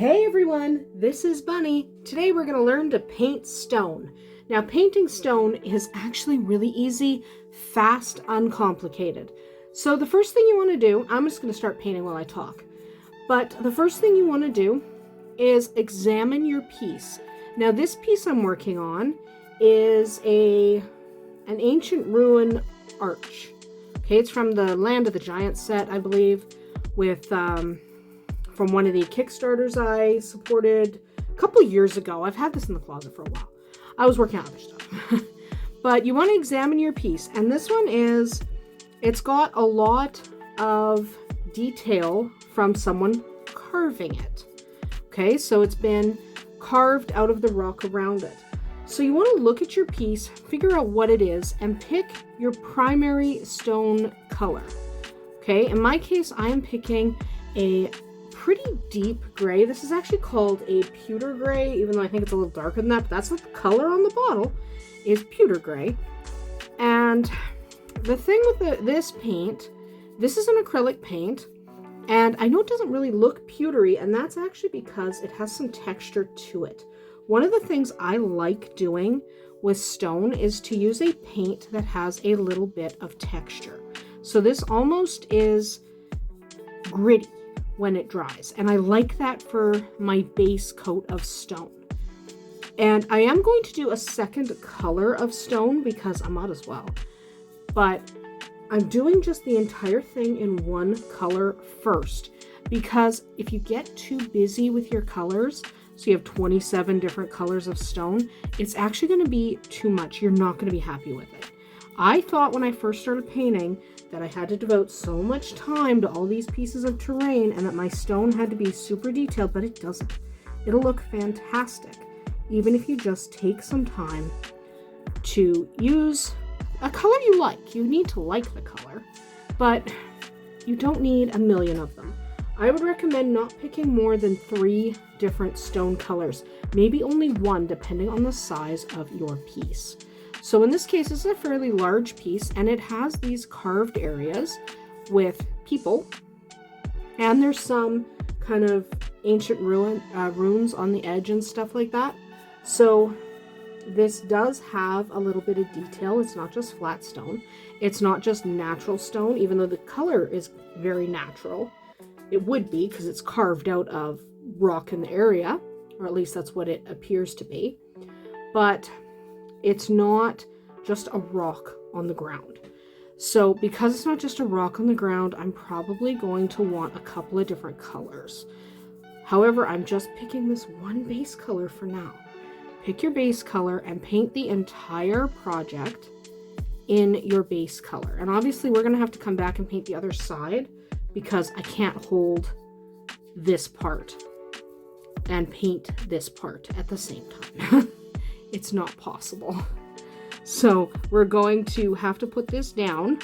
Hey everyone, this is Bunny. Today we're going to learn to paint stone. Now painting stone is actually really easy, fast, uncomplicated. So the first thing you want to do, I'm just going to start painting while I talk. But the first thing you want to do is examine your piece. Now this piece I'm working on is an ancient ruin arch. Okay, it's from the Land of the Giants set, I believe, with from one of the Kickstarters I supported a couple years ago. I've had this in the closet for a while. I was working on other stuff. But you want to examine your piece. And this one it's got a lot of detail from someone carving it. Okay, so it's been carved out of the rock around it. So you want to look at your piece, figure out what it is, and pick your primary stone color. Okay, in my case, I am picking a pretty deep gray. This is actually called a pewter gray, even though I think it's a little darker than that, but that's what the color on the bottle is, pewter gray. And the thing with this paint, this is an acrylic paint, and I know it doesn't really look pewtery, and that's actually because it has some texture to it. One of the things I like doing with stone is to use a paint that has a little bit of texture. So this almost is gritty when it dries, and I like that for my base coat of stone. And I am going to do a second color of stone because I might as well, but I'm doing just the entire thing in one color first, because if you get too busy with your colors, so you have 27 different colors of stone, it's actually going to be too much. You're not going to be happy with it. I thought when I first started painting that I had to devote so much time to all these pieces of terrain and that my stone had to be super detailed, but it doesn't. It'll look fantastic, even if you just take some time to use a color you like. You need to like the color, but you don't need a million of them. I would recommend not picking more than 3 different stone colors, maybe only 1 depending on the size of your piece. So in this case, this is a fairly large piece, and it has these carved areas with people, and there's some kind of ancient ruins on the edge and stuff like that. So this does have a little bit of detail. It's not just flat stone. It's not just natural stone, even though the color is very natural. It would be because it's carved out of rock in the area, or at least that's what it appears to be. But it's not just a rock on the ground. So because it's not just a rock on the ground, I'm probably going to want a couple of different colors. However, I'm just picking this one base color for now. Pick your base color and paint the entire project in your base color. And obviously we're going to have to come back and paint the other side because I can't hold this part and paint this part at the same time. It's not possible. So we're going to have to put this down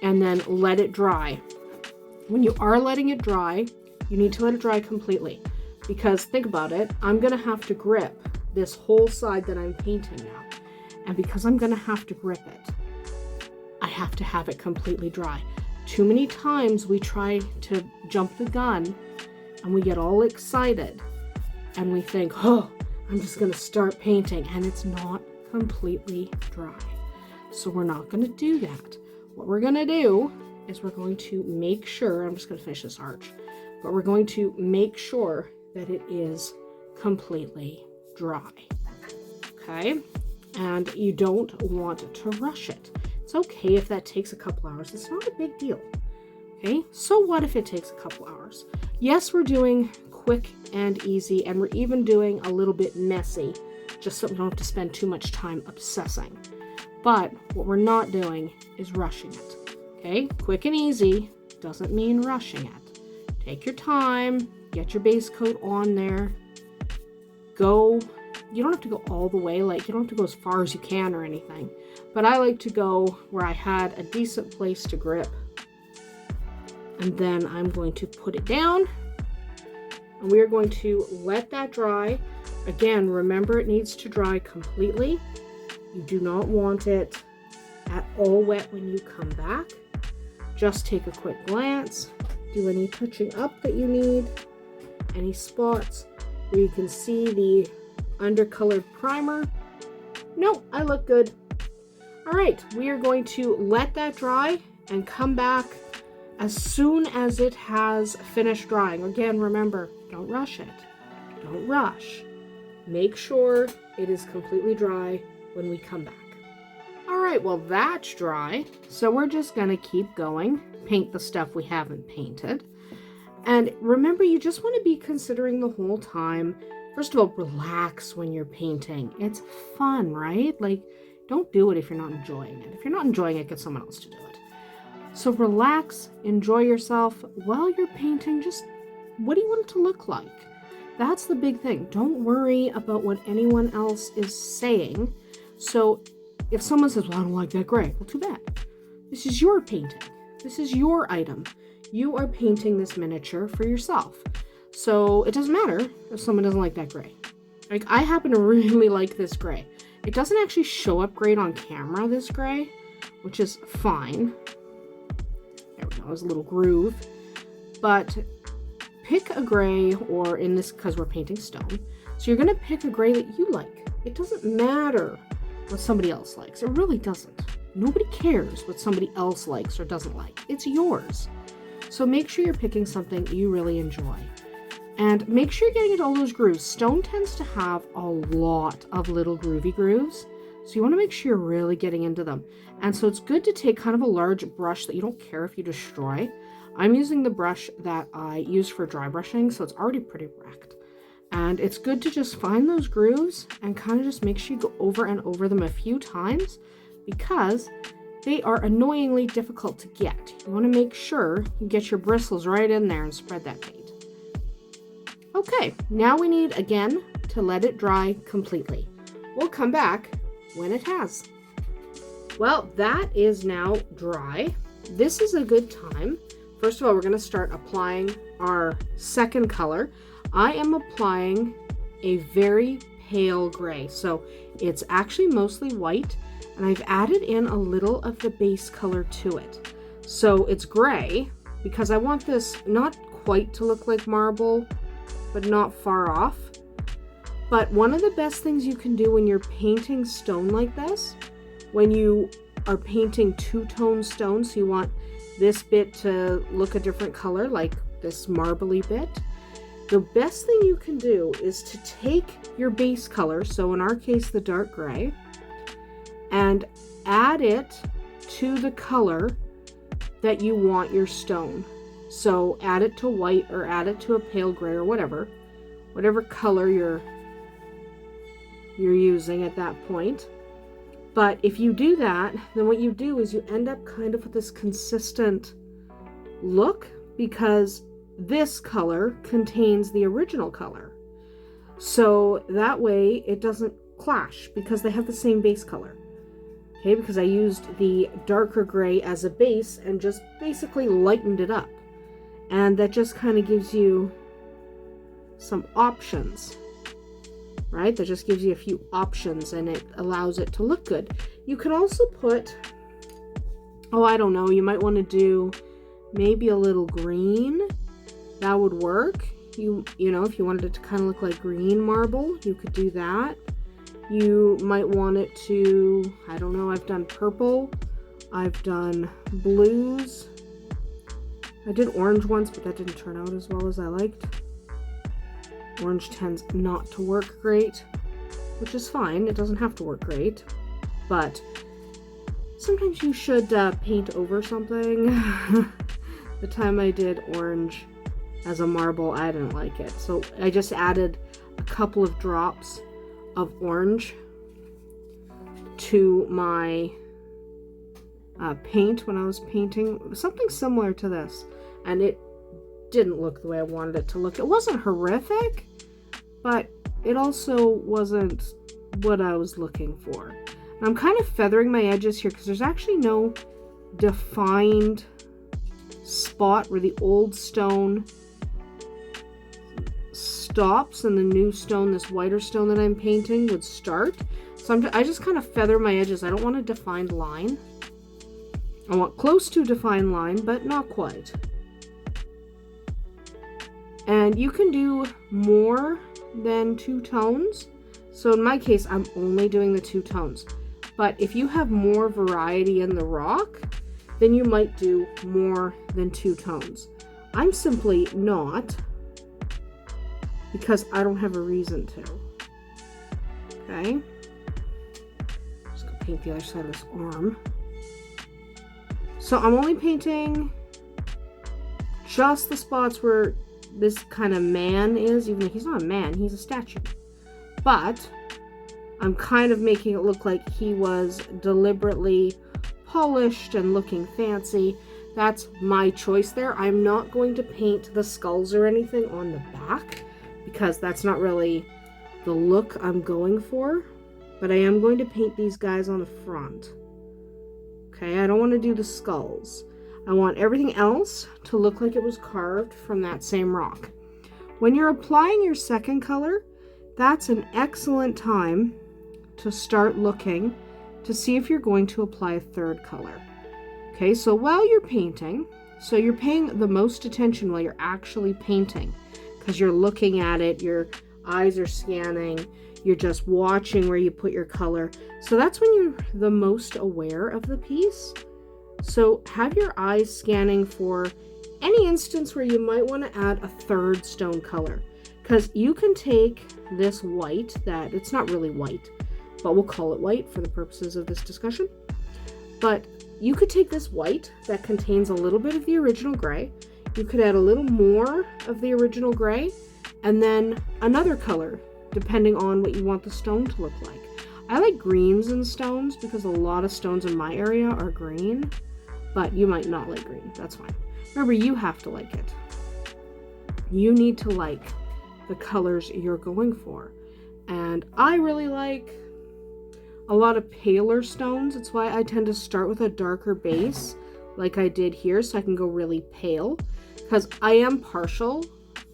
and then let it dry. When you are letting it dry, you need to let it dry completely, because think about it, I'm going to have to grip this whole side that I'm painting now. And because I'm going to have to grip it, I have to have it completely dry. Too many times we try to jump the gun and we get all excited and we think, oh, I'm just going to start painting, and it's not completely dry. So we're not going to do that. What we're going to do is we're going to make sure, I'm just going to finish this arch, but we're going to make sure that it is completely dry. Okay? And you don't want to rush it. It's okay if that takes a couple hours. It's not a big deal. Okay? So what if it takes a couple hours? Yes, we're doing quick and easy, and we're even doing a little bit messy, just so we don't have to spend too much time obsessing. But what we're not doing is rushing it. Okay? Quick and easy doesn't mean rushing it. Take your time, get your base coat on there. You don't have to go all the way, like you don't have to go as far as you can or anything. But I like to go where I had a decent place to grip. And then I'm going to put it down. And we are going to let that dry. Again, remember it needs to dry completely. You do not want it at all wet when you come back. Just take a quick glance, do any touching up that you need, any spots where you can see the undercolored primer. No, I look good. All right, we are going to let that dry and come back as soon as it has finished drying. Again, remember, don't rush it. Don't rush. Make sure it is completely dry when we come back. All right, well, that's dry. So we're just gonna keep going, paint the stuff we haven't painted. And remember, you just wanna be considering the whole time. First of all, relax when you're painting. It's fun, right? Like, don't do it if you're not enjoying it. If you're not enjoying it, get someone else to do it. So relax, enjoy yourself while you're painting. Just, what do you want it to look like? That's the big thing. Don't worry about what anyone else is saying. So if someone says, well, I don't like that gray, well, too bad. This is your painting. This is your item. You are painting this miniature for yourself. So it doesn't matter if someone doesn't like that gray. Like, I happen to really like this gray. It doesn't actually show up great on camera, this gray, which is fine. There we go, there's a little groove. But pick a gray, or in this, because we're painting stone, so you're gonna pick a gray that you like. It doesn't matter what somebody else likes. It really doesn't. Nobody cares what somebody else likes or doesn't like. It's yours. So make sure you're picking something you really enjoy. And make sure you're getting into all those grooves. Stone tends to have a lot of little groovy grooves, so you want to make sure you're really getting into them. And so it's good to take kind of a large brush that you don't care if you destroy. I'm using the brush that I use for dry brushing, so it's already pretty wrecked. And it's good to just find those grooves and kind of just make sure you go over and over them a few times, because they are annoyingly difficult to get. You want to make sure you get your bristles right in there and spread that paint. Okay, now we need, again, to let it dry completely. We'll come back when it has. Well, that is now dry. This is a good time. First of all, we're going to start applying our second color. I am applying a very pale gray, so it's actually mostly white, and I've added in a little of the base color to it. So it's gray because I want this not quite to look like marble, but not far off. But one of the best things you can do when you're painting stone like this, when you are painting two-tone stone, so you want this bit to look a different color, like this marbly bit, the best thing you can do is to take your base color, so in our case the dark gray, and add it to the color that you want your stone. So add it to white or add it to a pale gray or whatever color you're using at that point. But if you do that, then what you do is you end up kind of with this consistent look, because this color contains the original color. So that way it doesn't clash because they have the same base color. Okay, because I used the darker gray as a base and just basically lightened it up. And that just kind of gives you some options, right? That just gives you a few options and it allows it to look good. You could also put, oh, I don't know, you might want to do maybe a little green. That would work. You know, if you wanted it to kind of look like green marble, you could do that. You might want it to, I don't know, I've done purple, I've done blues. I did orange once, but that didn't turn out as well as I liked. Orange tends not to work great, which is fine. It doesn't have to work great, but sometimes you should paint over something. The time I did orange as a marble, I didn't like it. So I just added a couple of drops of orange to my paint when I was painting. Something similar to this. And it didn't look the way I wanted it to look. It wasn't horrific, but it also wasn't what I was looking for. And I'm kind of feathering my edges here because there's actually no defined spot where the old stone stops and the new stone, this whiter stone that I'm painting, would start. So I just kind of feather my edges. I don't want a defined line. I want close to a defined line, but not quite. And you can do more than 2 tones. So in my case, I'm only doing the 2 tones. But if you have more variety in the rock, then you might do more than 2 tones. I'm simply not, because I don't have a reason to. Okay. Just gonna paint the other side of this arm. So I'm only painting just the spots where this kind of man is, even though he's not a man, he's a statue. But I'm kind of making it look like he was deliberately polished and looking fancy. That's my choice there. I'm not going to paint the skulls or anything on the back because that's not really the look I'm going for. But I am going to paint these guys on the front. Okay, I don't want to do the skulls. I want everything else to look like it was carved from that same rock. When you're applying your second color, that's an excellent time to start looking to see if you're going to apply a third color. Okay, so while you're painting, so you're paying the most attention while you're actually painting, because you're looking at it, your eyes are scanning, you're just watching where you put your color. So that's when you're the most aware of the piece. So have your eyes scanning for any instance where you might want to add a third stone color, because you can take this white that it's not really white, but we'll call it white for the purposes of this discussion. But you could take this white that contains a little bit of the original gray, you could add a little more of the original gray, and then another color depending on what you want the stone to look like. I like greens in stones because a lot of stones in my area are green, but you might not like green. That's fine. Remember, you have to like it. You need to like the colors you're going for. And I really like a lot of paler stones. It's why I tend to start with a darker base like I did here, so I can go really pale, because I am partial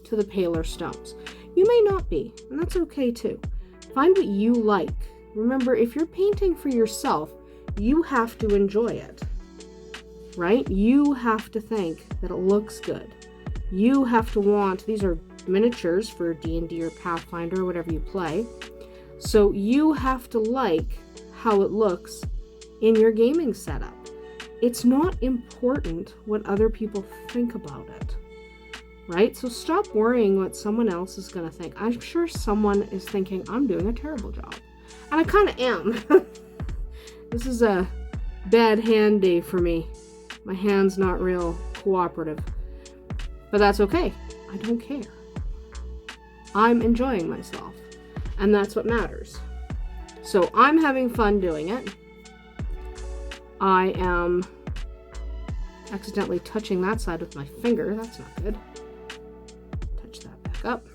to the paler stones. You may not be, and that's okay too. Find what you like. Remember, if you're painting for yourself, you have to enjoy it, right? You have to think that it looks good. You have to want, these are miniatures for D&D or Pathfinder or whatever you play. So you have to like how it looks in your gaming setup. It's not important what other people think about it, right? So stop worrying what someone else is going to think. I'm sure someone is thinking, I'm doing a terrible job. And I kind of am. This is a bad hand day for me. My hand's not real cooperative. But that's okay. I don't care. I'm enjoying myself. And that's what matters. So I'm having fun doing it. I am accidentally touching that side with my finger. That's not good. Touch that back up.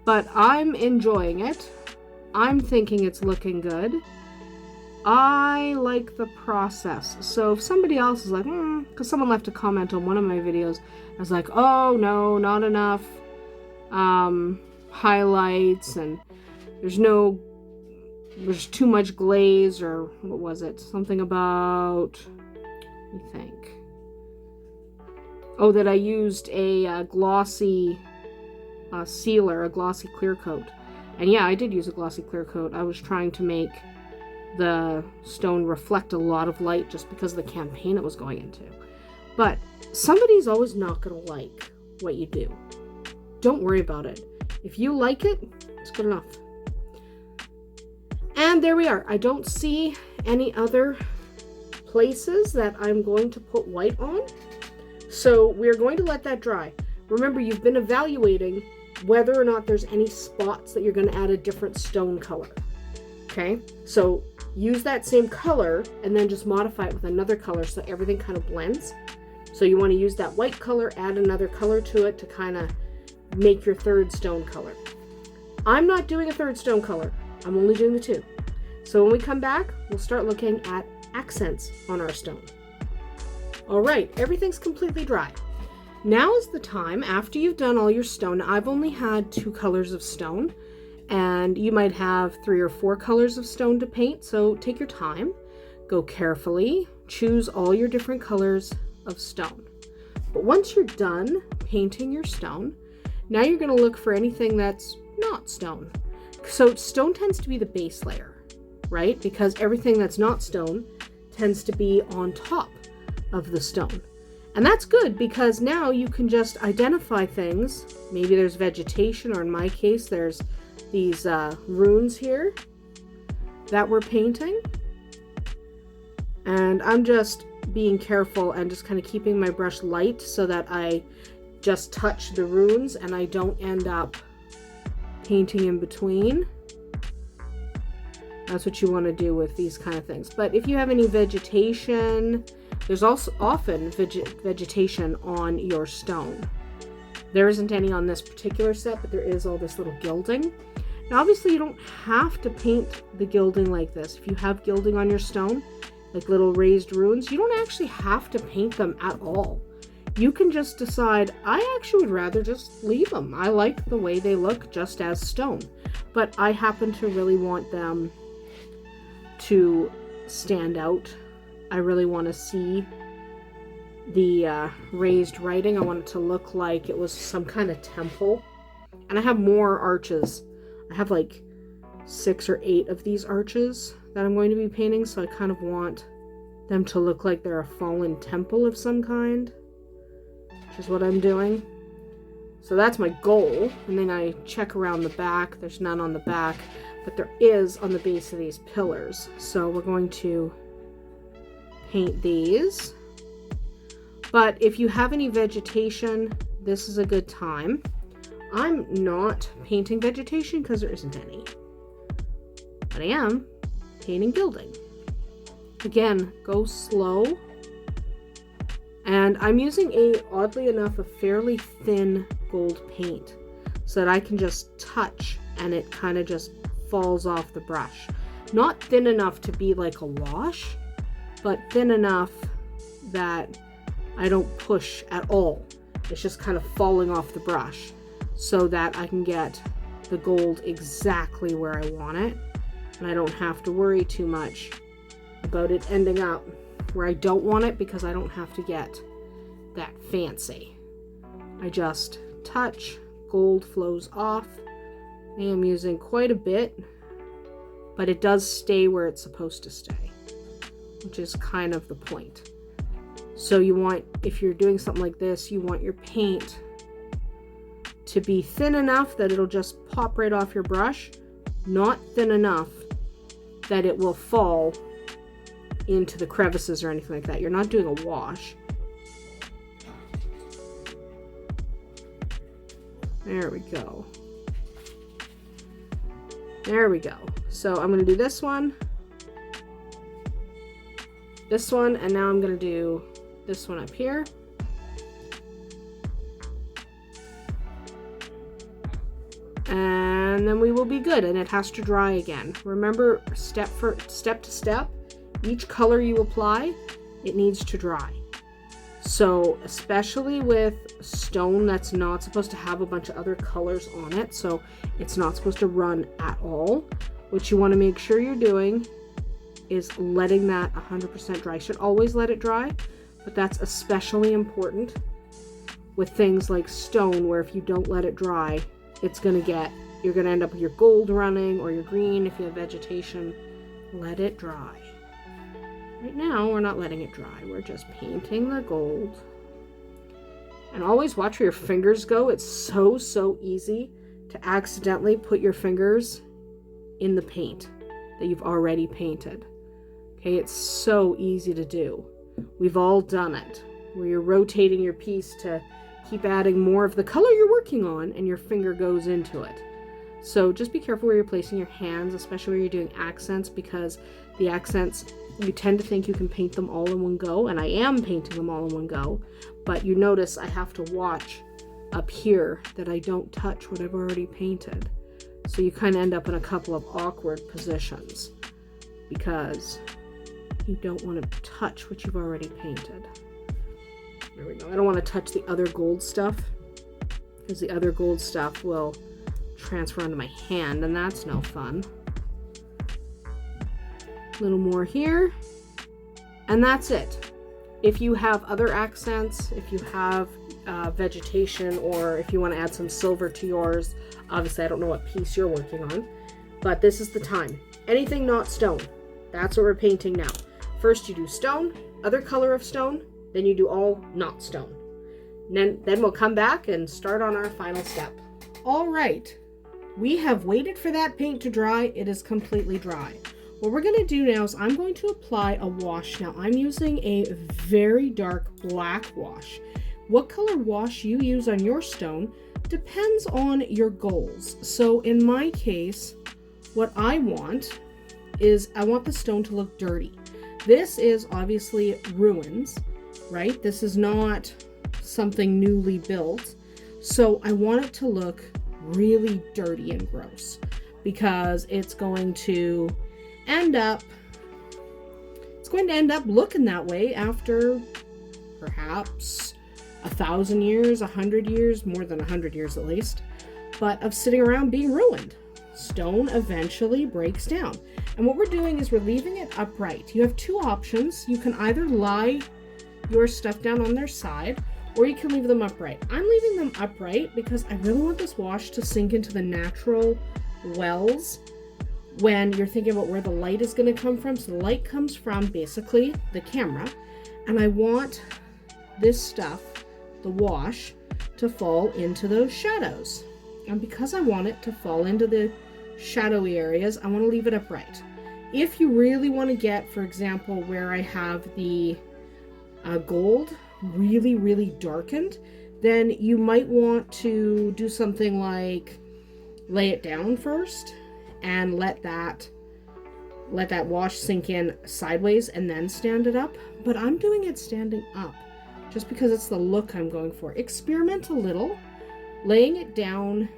But I'm enjoying it. I'm thinking it's looking good. I like the process. So if somebody else is like, because someone left a comment on one of my videos, I was like, oh no, not enough highlights, and there's too much glaze, or what was it? Something about, let me think. Oh, that I used a glossy sealer, a glossy clear coat. And yeah, I did use a glossy clear coat. I was trying to make the stone reflect a lot of light just because of the campaign it was going into. But somebody's always not going to like what you do. Don't worry about it. If you like it, it's good enough. And there we are. I don't see any other places that I'm going to put white on. So we're going to let that dry. Remember, you've been evaluating whether or not there's any spots that you're going to add a different stone color. Okay? So use that same color and then just modify it with another color so everything kind of blends. So you want to use that white color, add another color to it to kind of make your third stone color. I'm not doing a third stone color. I'm only doing the two. So when we come back, we'll start looking at accents on our stone. All right, everything's completely dry. Now is the time, after you've done all your stone. I've only had 2 colors of stone, and you might have 3 or 4 colors of stone to paint, so take your time, go carefully, choose all your different colors of stone. But once you're done painting your stone, now you're going to look for anything that's not stone. So stone tends to be the base layer, right? Because everything that's not stone tends to be on top of the stone. And that's good because now you can just identify things. Maybe there's vegetation, or in my case, there's these runes here that we're painting. And I'm just being careful and just kind of keeping my brush light so that I just touch the runes and I don't end up painting in between. That's what you want to do with these kind of things. But if you have any vegetation, there's also often vegetation on your stone. There isn't any on this particular set, but there is all this little gilding. Now obviously you don't have to paint the gilding like this. If you have gilding on your stone, like little raised runes, you don't actually have to paint them at all. You can just decide, I actually would rather just leave them. I like the way they look just as stone, but I happen to really want them to stand out. I really want to see the raised writing. I want it to look like it was some kind of temple. And I have more arches. I have like 6 or 8 of these arches that I'm going to be painting, so I kind of want them to look like they're a fallen temple of some kind, which is what I'm doing. So that's my goal. And then I check around the back. There's none on the back, but there is on the base of these pillars. So we're going to paint these. But if you have any vegetation, this is a good time. I'm not painting vegetation because there isn't any, but I am painting gilding. Again, go slow. And I'm using oddly enough, a fairly thin gold paint so that I can just touch and it kind of just falls off the brush. Not thin enough to be like a wash, but thin enough that I don't push at all. It's just kind of falling off the brush so that I can get the gold exactly where I want it. And I don't have to worry too much about it ending up where I don't want it, because I don't have to get that fancy. I just touch, gold flows off. I am using quite a bit, but it does stay where it's supposed to stay, which is kind of the point. So you want, if you're doing something like this, you want your paint to be thin enough that it'll just pop right off your brush, not thin enough that it will fall into the crevices or anything like that. You're not doing a wash. There we go. There we go. So I'm going to do this one, and now I'm going to do this one up here. And then we will be good, and it has to dry again. Remember, step to step, each color you apply, it needs to dry. So especially with stone that's not supposed to have a bunch of other colors on it, so it's not supposed to run at all, what you want to make sure you're doing is letting that 100% dry. You should always let it dry, but that's especially important with things like stone, where if you don't let it dry, you're going to end up with your gold running, or your green if you have vegetation. Let it dry. Right now, we're not letting it dry. We're just painting the gold. And always watch where your fingers go. It's so easy to accidentally put your fingers in the paint that you've already painted. Okay, it's so easy to do. We've all done it, where you're rotating your piece to keep adding more of the color you're working on, and your finger goes into it. So just be careful where you're placing your hands, especially where you're doing accents, because the accents, you tend to think you can paint them all in one go, and I am painting them all in one go, but you notice I have to watch up here that I don't touch what I've already painted. So you kind of end up in a couple of awkward positions because you don't want to touch what you've already painted. There we go. I don't want to touch the other gold stuff, because the other gold stuff will transfer onto my hand, and that's no fun. A little more here, and that's it. If you have other accents, if you have vegetation, or if you want to add some silver to yours, obviously I don't know what piece you're working on, but this is the time. Anything not stone, that's what we're painting now. First you do stone, other color of stone, then you do all not stone. Then we'll come back and start on our final step. All right, we have waited for that paint to dry. It is completely dry. What we're going to do now is I'm going to apply a wash. Now I'm using a very dark black wash. What color wash you use on your stone depends on your goals. So in my case, what I want is I want the stone to look dirty. This is obviously ruins, right? This is not something newly built. So I want it to look really dirty and gross because it's going to end up looking that way after perhaps 1,000 years, 100 years, more than 100 years at least, but of sitting around being ruined. Stone eventually breaks down. And what we're doing is we're leaving it upright. You have two options. You can either lie your stuff down on their side, or you can leave them upright. I'm leaving them upright because I really want this wash to sink into the natural wells when you're thinking about where the light is going to come from. So the light comes from basically the camera, and I want this stuff, the wash, to fall into those shadows. And because I want it to fall into the shadowy areas, I want to leave it upright. If you really want to get, for example, where I have the gold really, really darkened, then you might want to do something like lay it down first and let that wash sink in sideways and then stand it up. But I'm doing it standing up just because it's the look I'm going for. Experiment a little. Laying it down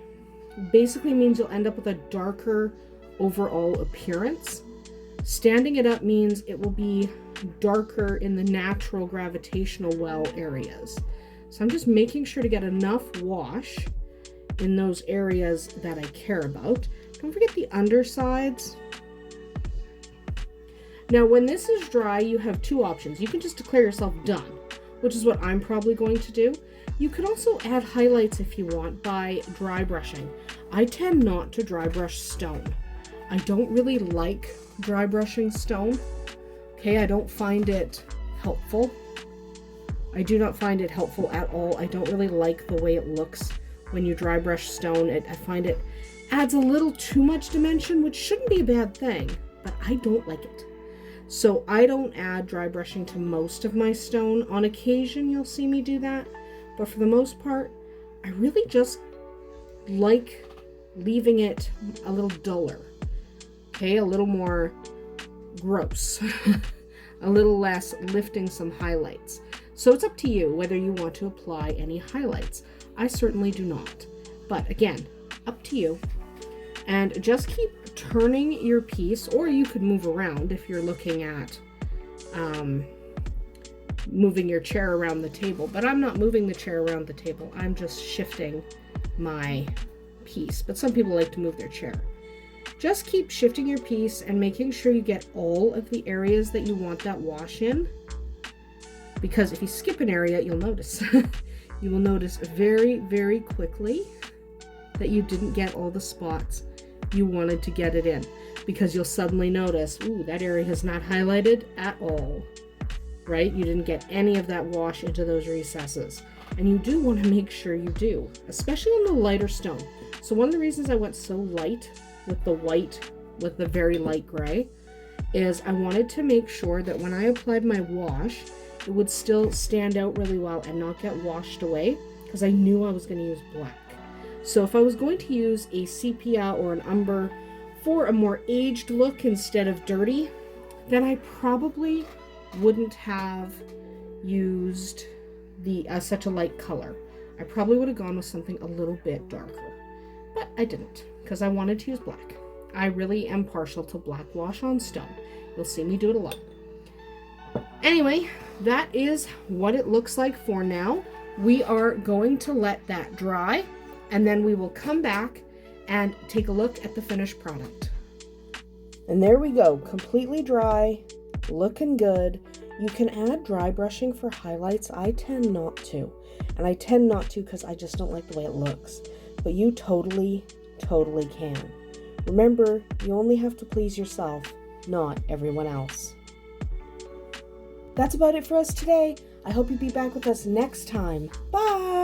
basically means you'll end up with a darker overall appearance. Standing it up means it will be darker in the natural gravitational well areas. So I'm just making sure to get enough wash in those areas that I care about. Don't forget the undersides. Now when this is dry, you have two options. You can just declare yourself done, which is what I'm probably going to do. You could also add highlights if you want by dry brushing. I tend not to dry brush stone. I don't really like dry brushing stone. Okay, I don't find it helpful. I do not find it helpful at all. I don't really like the way it looks when you dry brush stone. I find it adds a little too much dimension, which shouldn't be a bad thing, but I don't like it. So I don't add dry brushing to most of my stone. On occasion, you'll see me do that, but for the most part, I really just like leaving it a little duller. Okay, a little more gross, a little less lifting some highlights. So it's up to you whether you want to apply any highlights. I certainly do not, but again, up to you. And just keep turning your piece, or you could move around if you're looking at moving your chair around the table, but I'm not moving the chair around the table. I'm just shifting my piece, but some people like to move their chair. Just keep shifting your piece and making sure you get all of the areas that you want that wash in, because if you skip an area, you'll notice. You will notice very, very quickly that you didn't get all the spots you wanted to get it in, because you'll suddenly notice, ooh, that area is not highlighted at all, right? You didn't get any of that wash into those recesses. And you do want to make sure you do, especially on the lighter stone. So one of the reasons I went so light with the white, with the very light gray, is I wanted to make sure that when I applied my wash, it would still stand out really well and not get washed away, because I knew I was going to use black. So if I was going to use a sepia or an umber for a more aged look instead of dirty, then I probably wouldn't have used the such a light color. I probably would have gone with something a little bit darker, but I didn't, because I wanted to use black. I really am partial to black wash on stone. You'll see me do it a lot. Anyway, that is what it looks like for now. We are going to let that dry, and then we will come back and take a look at the finished product. And there we go, completely dry, looking good. You can add dry brushing for highlights. I tend not to. And I tend not to because I just don't like the way it looks. But you totally can. Remember, you only have to please yourself, not everyone else. That's about it for us today. I hope you'll be back with us next time. Bye!